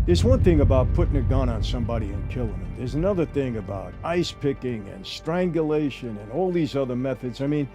There's one thing about putting a gun on somebody and killing them. There's another thing about ice picking and strangulation and all these other methods. I mean,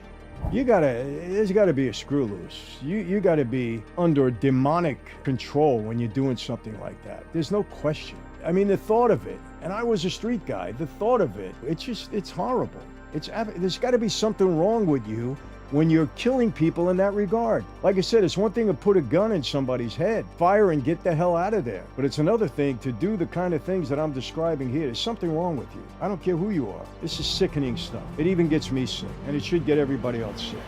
there's gotta be a screw loose. You gotta be under demonic control when you're doing something like that. There's no question. I mean, the thought of it, and I was a street guy, the thought of it, it's horrible. There's gotta be something wrong with you when you're killing people in that regard. Like I said, it's one thing to put a gun in somebody's head, fire and get the hell out of there. But it's another thing to do the kind of things that I'm describing here. There's something wrong with you. I don't care who you are. This is sickening stuff. It even gets me sick, and it should get everybody else sick.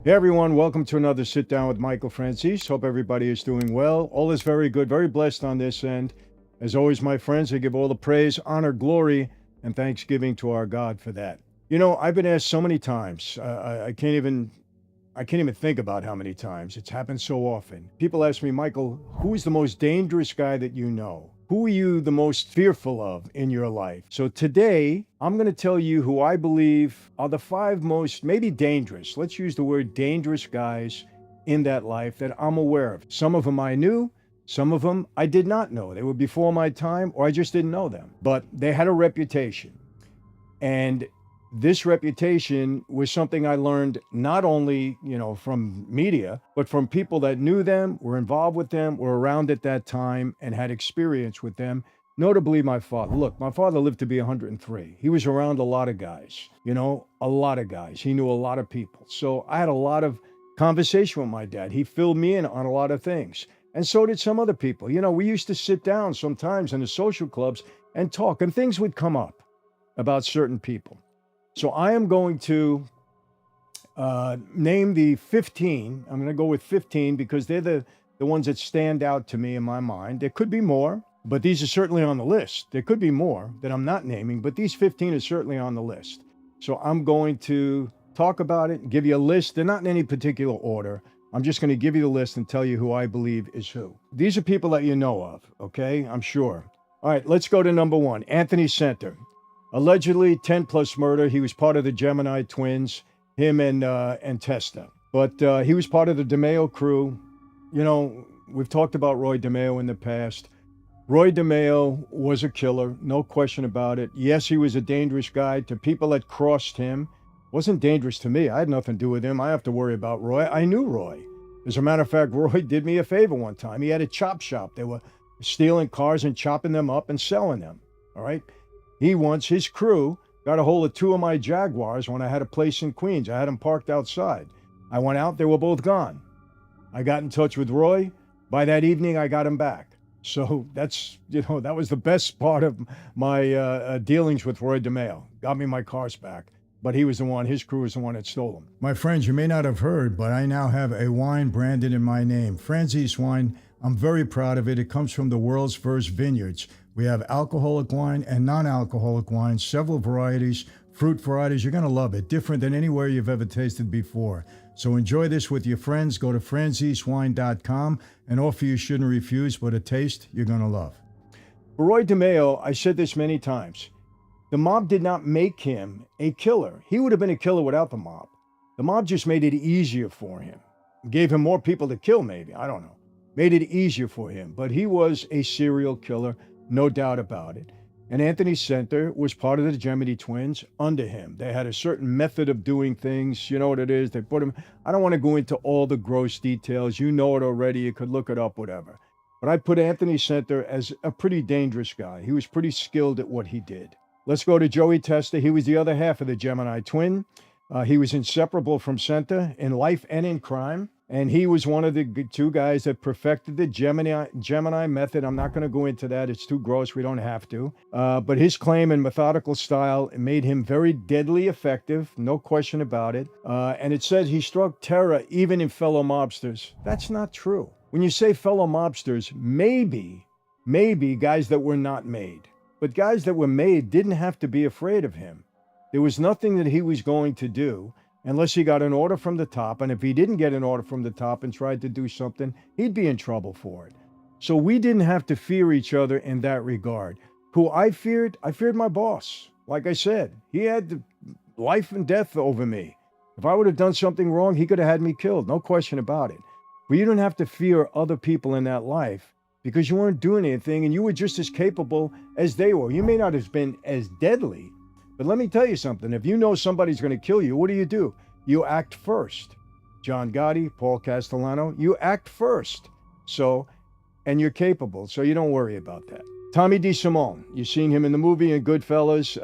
Hey everyone, welcome to another Sit Down with Michael Franzese. Hope everybody is doing well. All is very good, very blessed on this end. As always, my friends, I give all the praise, honor, glory, and thanksgiving to our God for that. You know, I've been asked so many times, I can't even think about how many times. It's happened so often. People ask me, Michael, who is the most dangerous guy that you know? Who are you the most fearful of in your life? So today, I'm going to tell you who I believe are the 5 most, maybe dangerous, let's use the word dangerous guys in that life that I'm aware of. Some of them I knew. Some of them I did not know. They were before my time, or I just didn't know them. But they had a reputation. And this reputation was something I learned not only, from media, but from people that knew them, were involved with them, were around at that time, and had experience with them. Notably, my father. Look, my father lived to be 103. He was around a lot of guys, a lot of guys. He knew a lot of people. So I had a lot of conversation with my dad. He filled me in on a lot of things. And so did some other people. We used to sit down sometimes in the social clubs and talk, and things would come up about certain people. So I am going to name the 15. I'm going to go with 15 because they're the ones that stand out to me in my mind. There could be more, but these are certainly on the list. There could be more that I'm not naming, but these 15 are certainly on the list. So I'm going to talk about it, give you a list. They're not in any particular order. I'm just going to give you the list and tell you who I believe is who. These are people that you know of, okay? I'm sure. All right, let's go to number 1, Anthony Center. Allegedly 10-plus murder. He was part of the Gemini twins, him and Testa. But he was part of the DeMeo crew. We've talked about Roy DeMeo in the past. Roy DeMeo was a killer, no question about it. Yes, he was a dangerous guy to people that crossed him. Wasn't dangerous to me. I had nothing to do with him. I have to worry about Roy. I knew Roy. As a matter of fact, Roy did me a favor one time. He had a chop shop. They were stealing cars and chopping them up and selling them. All right. His crew got a hold of 2 of my Jaguars when I had a place in Queens. I had them parked outside. I went out. They were both gone. I got in touch with Roy. By that evening, I got him back. So that's, that was the best part of my dealings with Roy DeMeo. Got me my cars back. But his crew was the one that stole them. My friends, you may not have heard, but I now have a wine branded in my name. Franzese wine. I'm very proud of it. It comes from the world's first vineyards. We have alcoholic wine and non-alcoholic wine, several varieties, fruit varieties. You're going to love it. Different than anywhere you've ever tasted before. So enjoy this with your friends. Go to franzesewine.com. An offer you shouldn't refuse, but a taste you're going to love. For Roy DeMeo, I said this many times. The mob did not make him a killer. He would have been a killer without the mob. The mob just made it easier for him. Gave him more people to kill, maybe. I don't know. Made it easier for him. But he was a serial killer, no doubt about it. And Anthony Center was part of the Gemini twins under him. They had a certain method of doing things. You know what it is? They put him... I don't want to go into all the gross details. You know it already. You could look it up, whatever. But I put Anthony Center as a pretty dangerous guy. He was pretty skilled at what he did. Let's go to Joey Testa. He was the other half of the Gemini twin. He was inseparable from Center in life and in crime. And he was one of the 2 guys that perfected the Gemini method. I'm not going to go into that. It's too gross. We don't have to. But his claim and methodical style made him very deadly effective. No question about it. And it says he struck terror even in fellow mobsters. That's not true. When you say fellow mobsters, maybe guys that were not made. But guys that were made didn't have to be afraid of him. There was nothing that he was going to do unless he got an order from the top. And if he didn't get an order from the top and tried to do something, he'd be in trouble for it. So we didn't have to fear each other in that regard. Who I feared my boss. Like I said, he had life and death over me. If I would have done something wrong, he could have had me killed. No question about it. But you don't have to fear other people in that life because you weren't doing anything and you were just as capable as they were. You may not have been as deadly, but let me tell you something. If you know somebody's going to kill you, what do? You act first. John Gotti, Paul Castellano, you act first. So, and you're capable, so you don't worry about that. Tommy DeSimone, you've seen him in the movie in Goodfellas,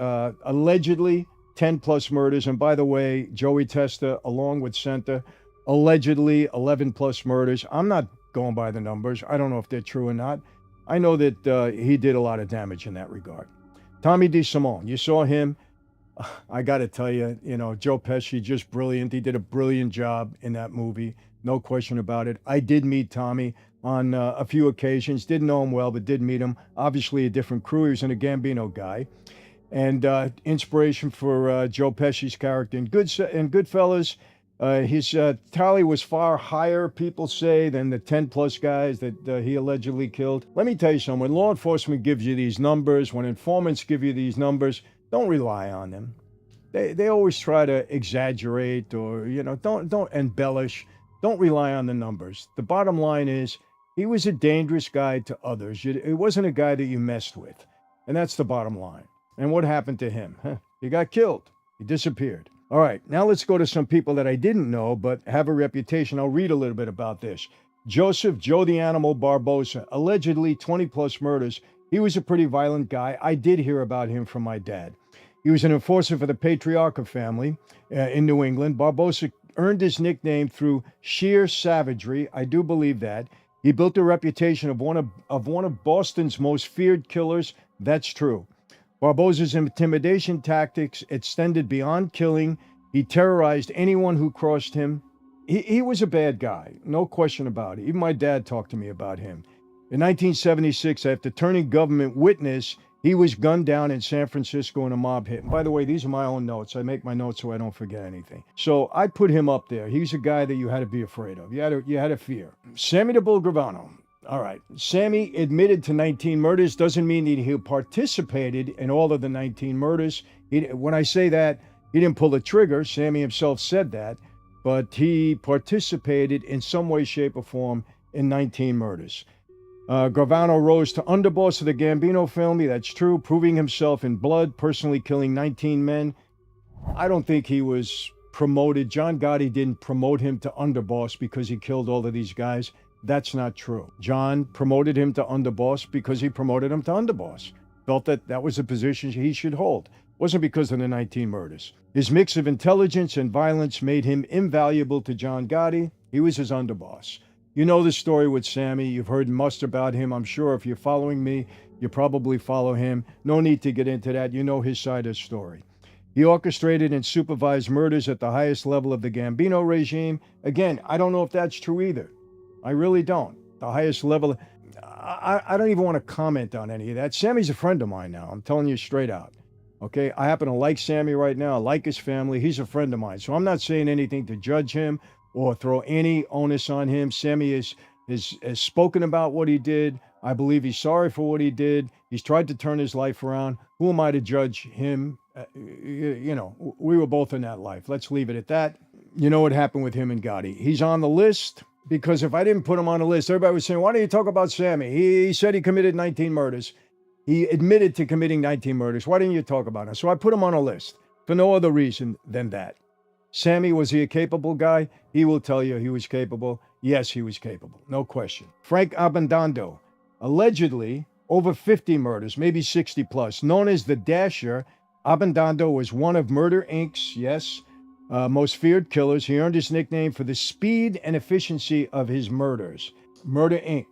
allegedly 10 plus murders. And by the way, Joey Testa, along with Senta, allegedly 11 plus murders. I'm not going by the numbers. I don't know if they're true or not. I know that he did a lot of damage in that regard. Tommy DeSimone, you saw him. I got to tell you, Joe Pesci, just brilliant. He did a brilliant job in that movie. No question about it. I did meet Tommy on a few occasions. Didn't know him well, but did meet him. Obviously a different crew. He was a Gambino guy. And inspiration for Joe Pesci's character in Goodfellas. His tally was far higher, people say, than the 10 plus guys that he allegedly killed. Let me tell you something. When law enforcement gives you these numbers, when informants give you these numbers, don't rely on them. They always try to exaggerate or, don't embellish. Don't rely on the numbers. The bottom line is he was a dangerous guy to others. It wasn't a guy that you messed with. And that's the bottom line. And what happened to him? He got killed. He disappeared. All right, now let's go to some people that I didn't know but have a reputation. I'll read a little bit about this. Joseph Joe the Animal Barboza, allegedly 20 plus murders. He was a pretty violent guy. I did hear about him from my dad. He was an enforcer for the Patriarca family in New England. Barboza earned his nickname through sheer savagery. I do believe that. He built a reputation of one of Boston's most feared killers. That's true. Barboza's intimidation tactics extended beyond killing. He terrorized anyone who crossed him. He was a bad guy, no question about it. Even my dad talked to me about him. In 1976, after turning government witness, he was gunned down in San Francisco in a mob hit. And by the way, these are my own notes. I make my notes so I don't forget anything. So I put him up there. He's a guy that you had to be afraid of. You had to fear. Sammy the Bull Gravano. All right. Sammy admitted to 19 murders. Doesn't mean that he participated in all of the 19 murders. When I say that, he didn't pull the trigger. Sammy himself said that. But he participated in some way, shape, or form in 19 murders. Gravano rose to underboss of the Gambino family. That's true. Proving himself in blood, personally killing 19 men. I don't think he was promoted. John Gotti didn't promote him to underboss because he killed all of these guys. That's not true. John promoted him to underboss because he promoted him to underboss. Felt that that was a position he should hold. Wasn't because of the 19 murders. His mix of intelligence and violence made him invaluable to John Gotti. He was his underboss. You know the story with Sammy. You've heard much about him. I'm sure if you're following me, you probably follow him. No need to get into that. You know his side of the story. He orchestrated and supervised murders at the highest level of the Gambino regime. Again, I don't know if that's true either. I really don't. The highest level. I don't even want to comment on any of that. Sammy's a friend of mine now. I'm telling you straight out. Okay? I happen to like Sammy right now. I like his family. He's a friend of mine. So I'm not saying anything to judge him or throw any onus on him. Sammy has spoken about what he did. I believe he's sorry for what he did. He's tried to turn his life around. Who am I to judge him? We were both in that life. Let's leave it at that. You know what happened with him and Gotti. He's on the list because if I didn't put him on the list, everybody was saying, why don't you talk about Sammy? He said he committed 19 murders. He admitted to committing 19 murders. Why didn't you talk about him? So I put him on a list for no other reason than that. Sammy, was he a capable guy? He will tell you he was capable. Yes, he was capable. No question. Frank Abbandando, allegedly over 50 murders, maybe 60 plus. Known as the Dasher, Abbandando was one of Murder Inc.'s, yes, most feared killers. He earned his nickname for the speed and efficiency of his murders. Murder Inc.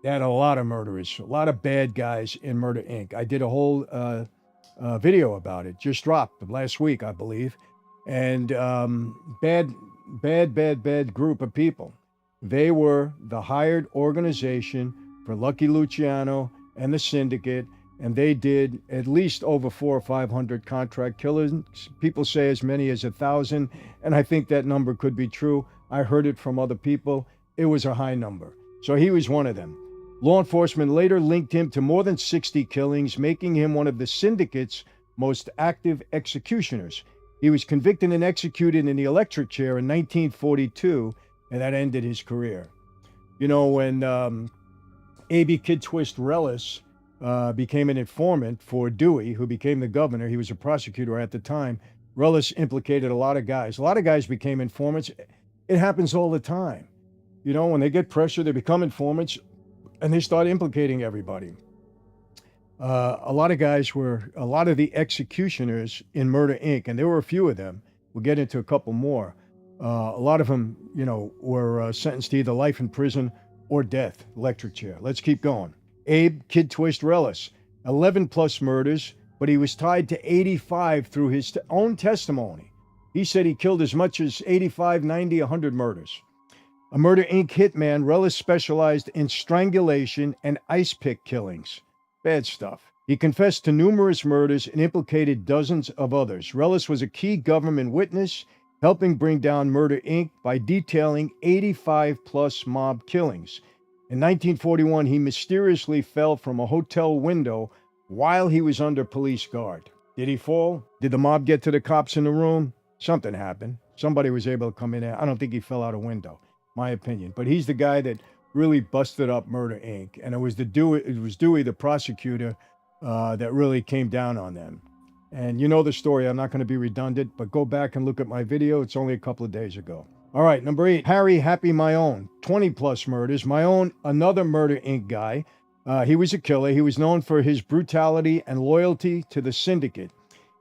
They had a lot of murderers, a lot of bad guys in Murder Inc. I did a whole video about it. Just dropped last week, I believe. And bad group of people. They were the hired organization for Lucky Luciano and the syndicate, and they did at least over 400 or 500 contract killings. People say as many as 1,000, and I think that number could be true. I heard it from other people. It was a high number. So he was one of them. Law enforcement later linked him to more than 60 killings, making him one of the syndicate's most active executioners. He was convicted and executed in the electric chair in 1942, and that ended his career. You know, when Abe Kid Twist Reles became an informant for Dewey, who became the governor, he was a prosecutor at the time, Reles implicated a lot of guys. A lot of guys became informants. It happens all the time. You know, when they get pressure, they become informants, and they start implicating everybody. A lot of guys were, a lot of the executioners in Murder, Inc., and there were a few of them. We'll get into a couple more. A lot of them, you know, were sentenced to either life in prison or death, electric chair. Let's keep going. Abe Kid Twist Reles, 11 plus murders, but he was tied to 85 through his own testimony. He said he killed as much as 85, 90, 100 murders. A Murder, Inc. hitman, Reles specialized in strangulation and ice pick killings. Bad stuff. He confessed to numerous murders and implicated dozens of others. Reles was a key government witness, helping bring down Murder, Inc. by detailing 85-plus mob killings. In 1941, he mysteriously fell from a hotel window while he was under police guard. Did he fall? Did the mob get to the cops in the room? Something happened. Somebody was able to come in there. I don't think he fell out a window, my opinion. But he's the guy that really busted up Murder, Inc. And it was Dewey, the prosecutor, that really came down on them. And you know the story. I'm not going to be redundant, but go back and look at my video. It's only a couple of days ago. All right, number 8, Happy Maione, 20-plus murders. Maione, another Murder, Inc. guy. He was a killer. He was known for his brutality and loyalty to the syndicate.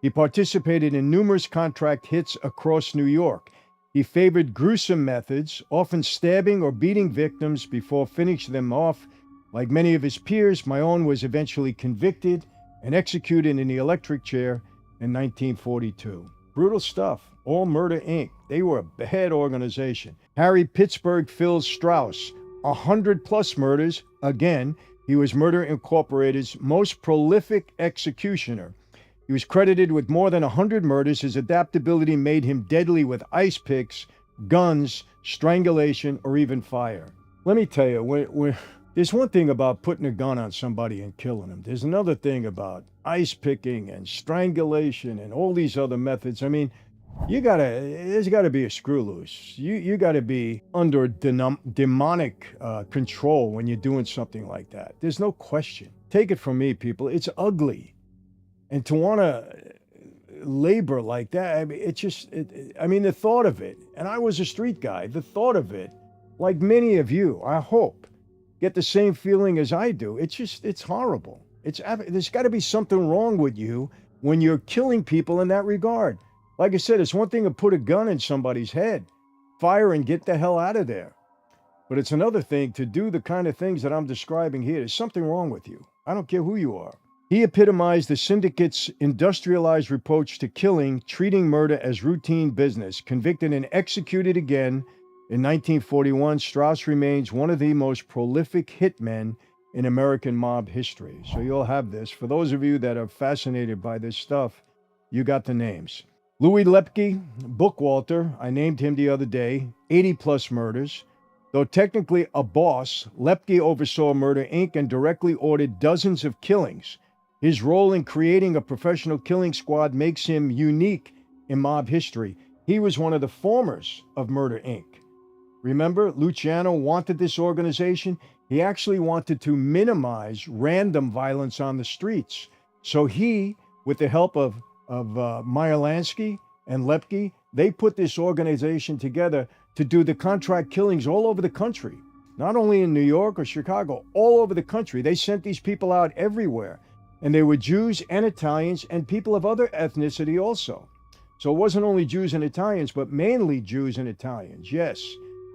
He participated in numerous contract hits across New York. He favored gruesome methods, often stabbing or beating victims before finishing them off. Like many of his peers, Maione was eventually convicted and executed in the electric chair in 1942. Brutal stuff. All Murder, Inc. They were a bad organization. Harry Pittsburgh Phil Strauss, 100-plus murders. Again, he was Murder Incorporated's most prolific executioner. He was credited with more than 100 murders. His adaptability made him deadly with ice picks, guns, strangulation, or even fire. Let me tell you, there's one thing about putting a gun on somebody and killing them. There's another thing about ice picking and strangulation and all these other methods. I mean, there's got to be a screw loose. You got to be under demonic control when you're doing something like that. There's no question. Take it from me, people. It's ugly. And to want to labor like that, I mean, the thought of it, and I was a street guy, the thought of it, like many of you, I hope, get the same feeling as I do. It's horrible. There's got to be something wrong with you when you're killing people in that regard. Like I said, it's one thing to put a gun in somebody's head, fire and get the hell out of there. But it's another thing to do the kind of things that I'm describing here. There's something wrong with you. I don't care who you are. He epitomized the syndicate's industrialized approach to killing, treating murder as routine business. Convicted and executed again in 1941, Strauss remains one of the most prolific hitmen in American mob history. So you'll have this. For those of you that are fascinated by this stuff, you got the names. Louis Lepke, Buchalter, I named him the other day, 80-plus murders. Though technically a boss, Lepke oversaw Murder, Inc. and directly ordered dozens of killings. His role in creating a professional killing squad makes him unique in mob history. He was one of the formers of Murder, Inc. Remember, Luciano wanted this organization. He actually wanted to minimize random violence on the streets. So he, with the help of Maiolansky and Lepke, they put this organization together to do the contract killings all over the country. Not only in New York or Chicago, all over the country. They sent these people out everywhere. And they were Jews and Italians and people of other ethnicity also. So it wasn't only Jews and Italians, but mainly Jews and Italians. Yes,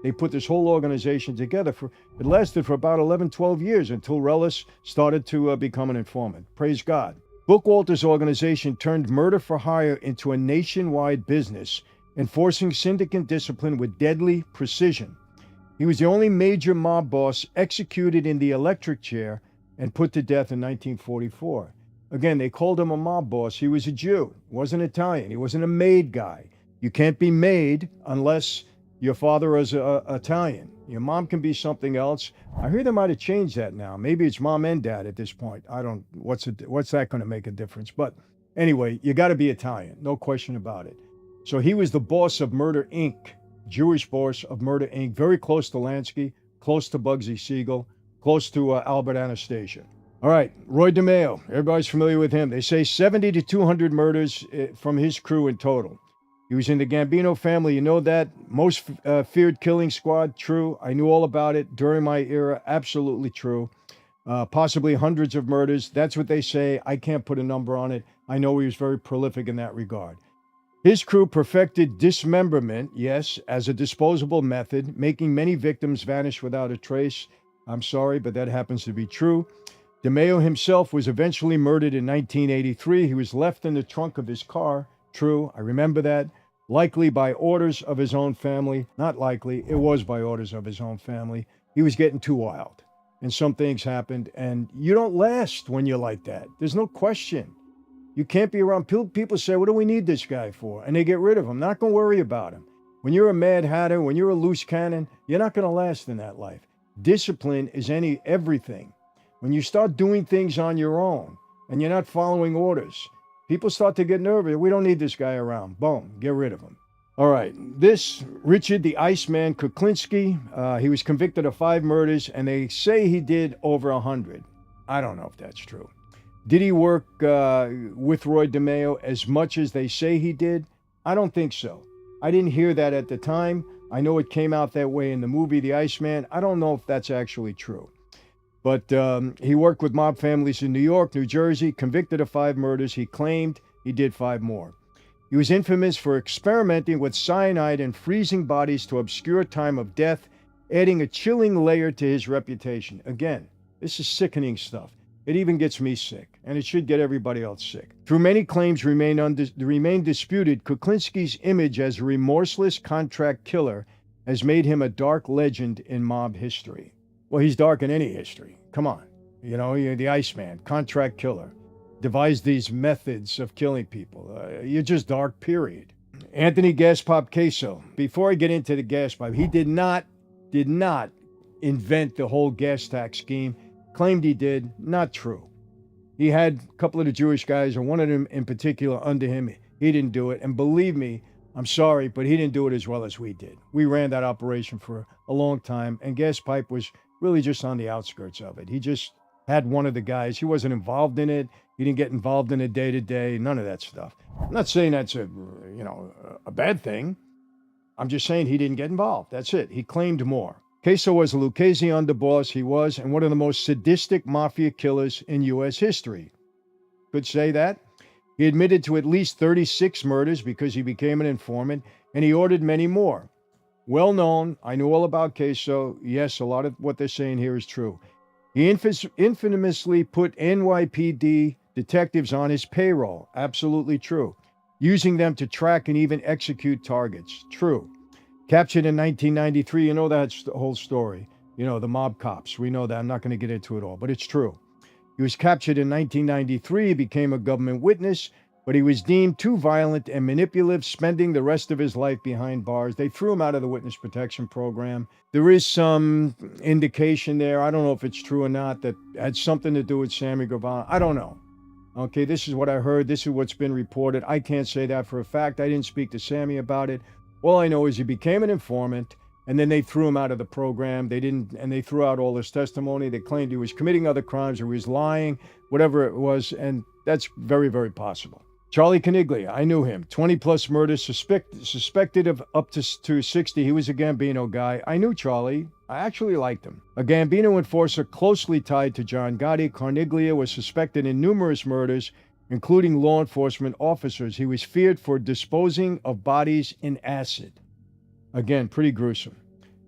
they put this whole organization together. It lasted for about 11, 12 years until Reles started to become an informant. Praise God. Buchalter's organization turned murder for hire into a nationwide business, enforcing syndicate discipline with deadly precision. He was the only major mob boss executed in the electric chair and put to death in 1944. Again, they called him a mob boss. He was a Jew, wasn't Italian. He wasn't a made guy. You can't be made unless your father is Italian. Your mom can be something else. I hear they might have changed that now. Maybe it's mom and dad at this point. What's that going to make a difference? But anyway, you got to be Italian, no question about it. So he was the boss of Murder Inc., Jewish boss of Murder Inc., very close to Lansky, close to Bugsy Siegel, close to Albert Anastasia. All right, Roy DeMeo, everybody's familiar with him. They say 70 to 200 murders from his crew in total. He was in the Gambino family, you know that. Most feared killing squad, true. I knew all about it during my era, absolutely true. Possibly hundreds of murders, that's what they say. I can't put a number on it. I know he was very prolific in that regard. His crew perfected dismemberment, yes, as a disposable method, making many victims vanish without a trace. I'm sorry, but that happens to be true. DeMeo himself was eventually murdered in 1983. He was left in the trunk of his car. True, I remember that. Likely by orders of his own family. Not likely, it was by orders of his own family. He was getting too wild. And some things happened, and you don't last when you're like that. There's no question. You can't be around. People say, what do we need this guy for? And they get rid of him. Not going to worry about him. When you're a mad hatter, when you're a loose cannon, you're not going to last in that life. Discipline is everything. When you start doing things on your own and you're not following orders, people start to get nervous. We don't need this guy around. Boom, get rid of him. All right, this Richard the Iceman Kuklinski, he was convicted of 5 murders, and they say he did over 100. I don't know if that's true. Did he work with Roy DeMeo as much as they say he did? I don't think so. I didn't hear that at the time. I know it came out that way in the movie The Iceman. I don't know if that's actually true. But he worked with mob families in New York, New Jersey, convicted of 5 murders. He claimed he did 5 more. He was infamous for experimenting with cyanide and freezing bodies to obscure time of death, adding a chilling layer to his reputation. Again, this is sickening stuff. It even gets me sick, and it should get everybody else sick. Through many claims remain disputed, Kuklinski's image as a remorseless contract killer has made him a dark legend in mob history. Well, he's dark in any history. Come on. You know, you're the Iceman, contract killer. Devised these methods of killing people. You're just dark, period. Anthony Gaspop Casso. Before I get into the gas pipe, he did not invent the whole gas tax scheme. Claimed he did. Not true. He had a couple of the Jewish guys, or one of them in particular, under him. He didn't do it. And believe me, I'm sorry, but he didn't do it as well as we did. We ran that operation for a long time, and gas pipe was really just on the outskirts of it. He just had one of the guys. He wasn't involved in it. He didn't get involved in it day to day, none of that stuff. I'm not saying that's a bad thing. I'm just saying he didn't get involved. That's it. He claimed more. Casso was a Lucchese underboss. He was, and one of the most sadistic mafia killers in U.S. history. Could say that. He admitted to at least 36 murders because he became an informant, and he ordered many more. Well known. I knew all about Casso. Yes, a lot of what they're saying here is true. He infamously put NYPD detectives on his payroll. Absolutely true. Using them to track and even execute targets. True. Captured in 1993, you know that's the whole story. You know, the mob cops. We know that. I'm not going to get into it all, but it's true. He was captured in 1993, became a government witness, but he was deemed too violent and manipulative, spending the rest of his life behind bars. They threw him out of the witness protection program. There is some indication there, I don't know if it's true or not, that had something to do with Sammy Gravano. I don't know. Okay, this is what I heard. This is what's been reported. I can't say that for a fact. I didn't speak to Sammy about it. All I know is he became an informant, and then they threw him out of the program. They threw out all his testimony. They claimed he was committing other crimes or he was lying, whatever it was, and that's very, very possible. Charlie Carneglia, I knew him. 20-plus murders, suspected of up to 60. He was a Gambino guy. I knew Charlie. I actually liked him. A Gambino enforcer closely tied to John Gotti, Carneglia was suspected in numerous murders, including law enforcement officers. He was feared for disposing of bodies in acid. Again, pretty gruesome.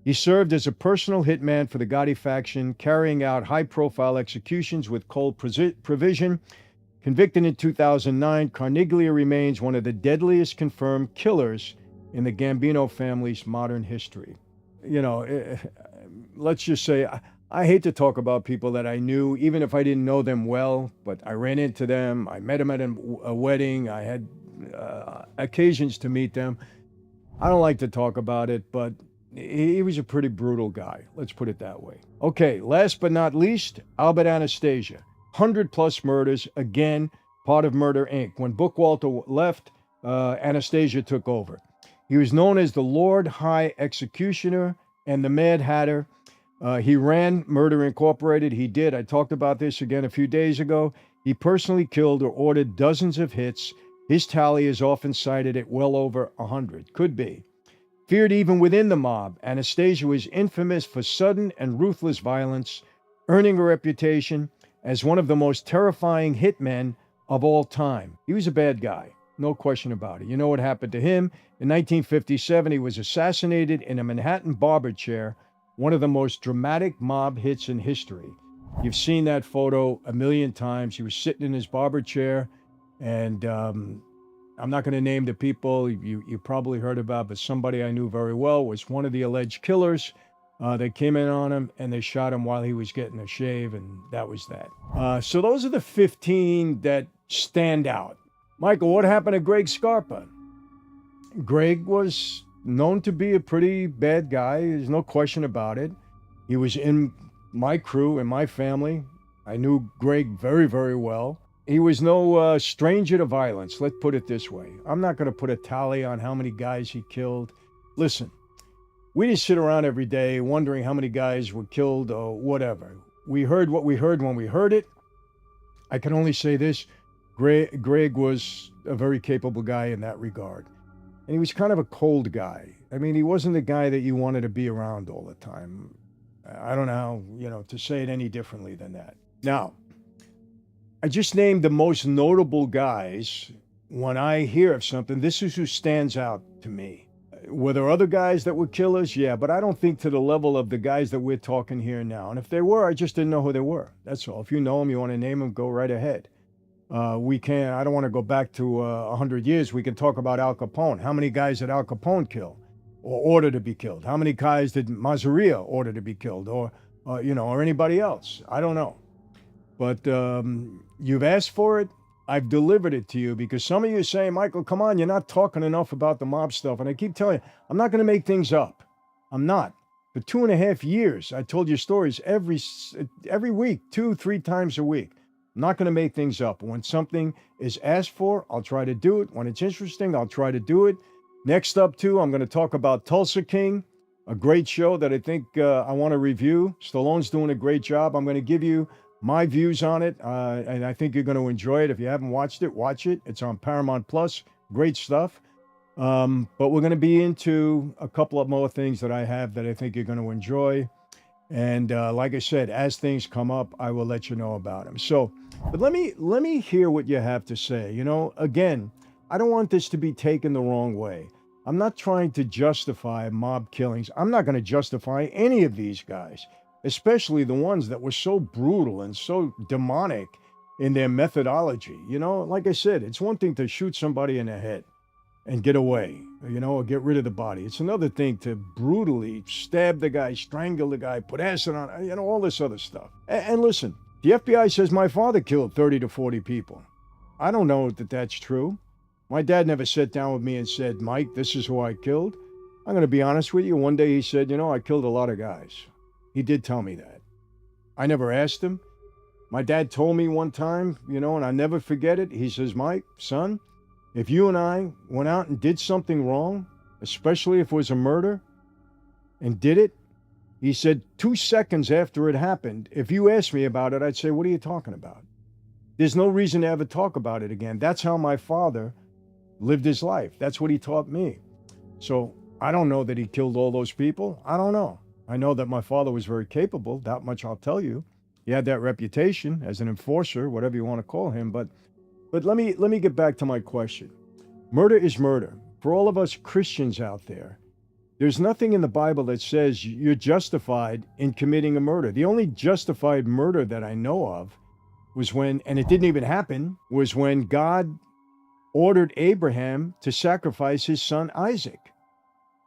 He served as a personal hitman for the Gotti faction, carrying out high-profile executions with cold provision. Convicted in 2009, Carneglia remains one of the deadliest confirmed killers in the Gambino family's modern history. You know, let's just say, I hate to talk about people that I knew, even if I didn't know them well, but I ran into them. I met them at a wedding. I had occasions to meet them. I don't like to talk about it, but he was a pretty brutal guy. Let's put it that way. Okay, last but not least, Albert Anastasia. 100-plus murders, again, part of Murder Inc. When Buchalter left, Anastasia took over. He was known as the Lord High Executioner and the Mad Hatter. He ran Murder Incorporated. He did. I talked about this again a few days ago. He personally killed or ordered dozens of hits. His tally is often cited at well over 100. Could be. Feared even within the mob, Anastasia was infamous for sudden and ruthless violence, earning a reputation as one of the most terrifying hitmen of all time. He was a bad guy, no question about it. You know what happened to him? In 1957, he was assassinated in a Manhattan barber chair, one of the most dramatic mob hits in history. You've seen that photo a million times. He was sitting in his barber chair, and I'm not going to name the people you probably heard about, but somebody I knew very well was one of the alleged killers. They came in on him, and they shot him while he was getting a shave, and that was that. So those are the 15 that stand out. Michael, what happened to Greg Scarpa? Greg was known to be a pretty bad guy. There's no question about it. He was in my crew, in my family. I knew Greg very, very well. He was no stranger to violence, let's put it this way. I'm not going to put a tally on how many guys he killed. Listen, we didn't sit around every day wondering how many guys were killed or whatever. We heard what we heard when we heard it. I can only say this, Greg was a very capable guy in that regard. And he was kind of a cold guy. I mean, he wasn't the guy that you wanted to be around all the time. I don't know how, to say it any differently than that. Now, I just named the most notable guys. When I hear of something, this is who stands out to me. Were there other guys that were killers? Yeah, but I don't think to the level of the guys that we're talking here now. And if they were, I just didn't know who they were. That's all. If you know them, you want to name them, go right ahead. I don't want to go back to 100 years. We can talk about Al Capone. How many guys did Al Capone kill or order to be killed? How many guys did Masseria order to be killed or anybody else? I don't know. But you've asked for it. I've delivered it to you because some of you say, Michael, come on, you're not talking enough about the mob stuff. And I keep telling you, I'm not going to make things up. I'm not. For 2.5 years, I told you stories every week, 2-3 times a week. I'm not going to make things up. When something is asked for, I'll try to do it. When it's interesting, I'll try to do it. Next up, too, I'm going to talk about Tulsa King, a great show that I think I want to review. Stallone's doing a great job. I'm going to give you my views on it, and I think you're going to enjoy it. If you haven't watched it, watch it. It's on Paramount Plus. Great stuff. But we're going to be into a couple of more things that I have that I think you're going to enjoy. And like I said, as things come up, I will let you know about them. So, but let me hear what you have to say. Again, I don't want this to be taken the wrong way. I'm not trying to justify mob killings. I'm not going to justify any of these guys, especially the ones that were so brutal and so demonic in their methodology. Like I said, it's one thing to shoot somebody in the head and get away, or get rid of the body. It's another thing to brutally stab the guy, strangle the guy, put acid on, all this other stuff. And listen, the FBI says my father killed 30 to 40 people. I don't know that that's true. My dad never sat down with me and said, Mike, this is who I killed. I'm going to be honest with you. One day he said, I killed a lot of guys. He did tell me that. I never asked him. My dad told me one time, and I never forget it. He says, Mike, son, if you and I went out and did something wrong, especially if it was a murder, and did it, he said 2 seconds after it happened, if you asked me about it, I'd say, what are you talking about? There's no reason to ever talk about it again. That's how my father lived his life. That's what he taught me. So I don't know that he killed all those people. I don't know. I know that my father was very capable. That much I'll tell you. He had that reputation as an enforcer, whatever you want to call him. But let me get back to my question. Murder is murder. For all of us Christians out there, there's nothing in the Bible that says you're justified in committing a murder. The only justified murder that I know of was when, and it didn't even happen, was when God ordered Abraham to sacrifice his son Isaac.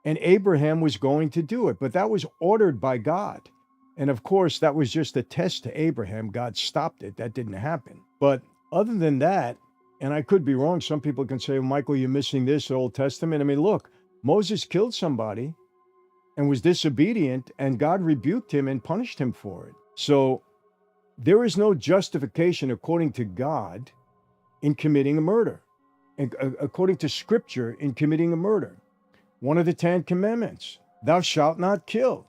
And Abraham was going to do it, but that was ordered by God. And of course, that was just a test to Abraham. God stopped it. That didn't happen. But other than that, and I could be wrong, some people can say, Michael, you're missing this Old Testament. I mean, look, Moses killed somebody and was disobedient, and God rebuked him and punished him for it. So there is no justification, according to God, in committing a murder. according to scripture, in committing a murder. One of the 10 commandments, thou shalt not kill.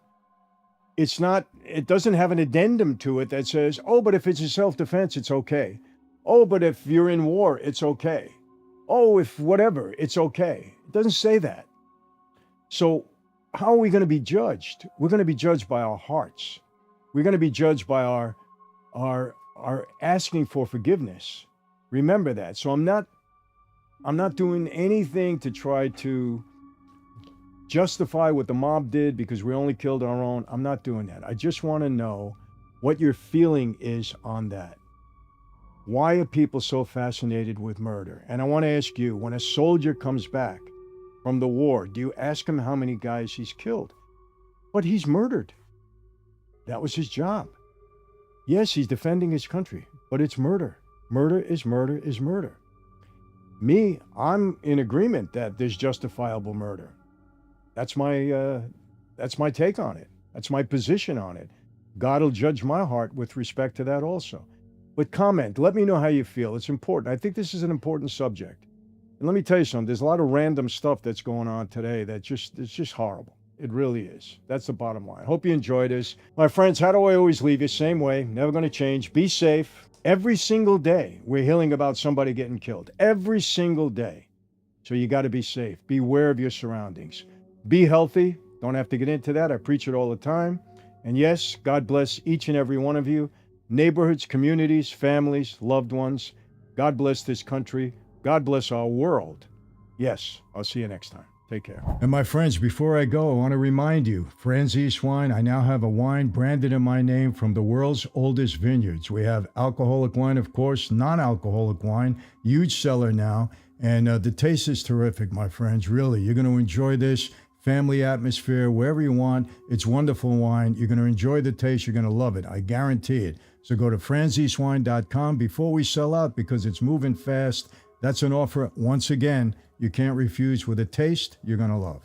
It doesn't have an addendum to it that says, oh, but if it's a self-defense, it's okay. Oh, but if you're in war, it's okay. Oh, if whatever, it's okay. It doesn't say that. So how are we going to be judged? We're going to be judged by our hearts. We're going to be judged by our asking for forgiveness. Remember that. So I'm not doing anything to try to justify what the mob did because we only killed our own. I'm not doing that. I just want to know what your feeling is on that. Why are people so fascinated with murder? And I want to ask you, when a soldier comes back from the war, do you ask him how many guys he's killed? But he's murdered. That was his job. Yes, he's defending his country, but it's murder. Murder is murder is murder. Me, I'm in agreement that there's justifiable murder. That's my take on it. That's my position on it. God will judge my heart with respect to that also. But comment, let me know how you feel. It's important. I think this is an important subject. And let me tell you something, there's a lot of random stuff that's going on today it's just horrible. It really is. That's the bottom line. Hope you enjoyed this. My friends, how do I always leave you? Same way, never going to change. Be safe. Every single day, we're hearing about somebody getting killed. Every single day. So you got to be safe. Beware of your surroundings. Be healthy. Don't have to get into that. I preach it all the time. And yes, God bless each and every one of you. Neighborhoods, communities, families, loved ones. God bless this country. God bless our world. Yes, I'll see you next time. Take care. And my friends, before I go, I want to remind you, Franzese Wine, I now have a wine branded in my name from the world's oldest vineyards. We have alcoholic wine, of course, non-alcoholic wine, huge seller now. And the taste is terrific, my friends. Really, you're going to enjoy this. Family atmosphere, wherever you want. It's wonderful wine. You're going to enjoy the taste. You're going to love it. I guarantee it. So go to franzesewine.com before we sell out because it's moving fast. That's an offer, once again, you can't refuse with a taste you're going to love.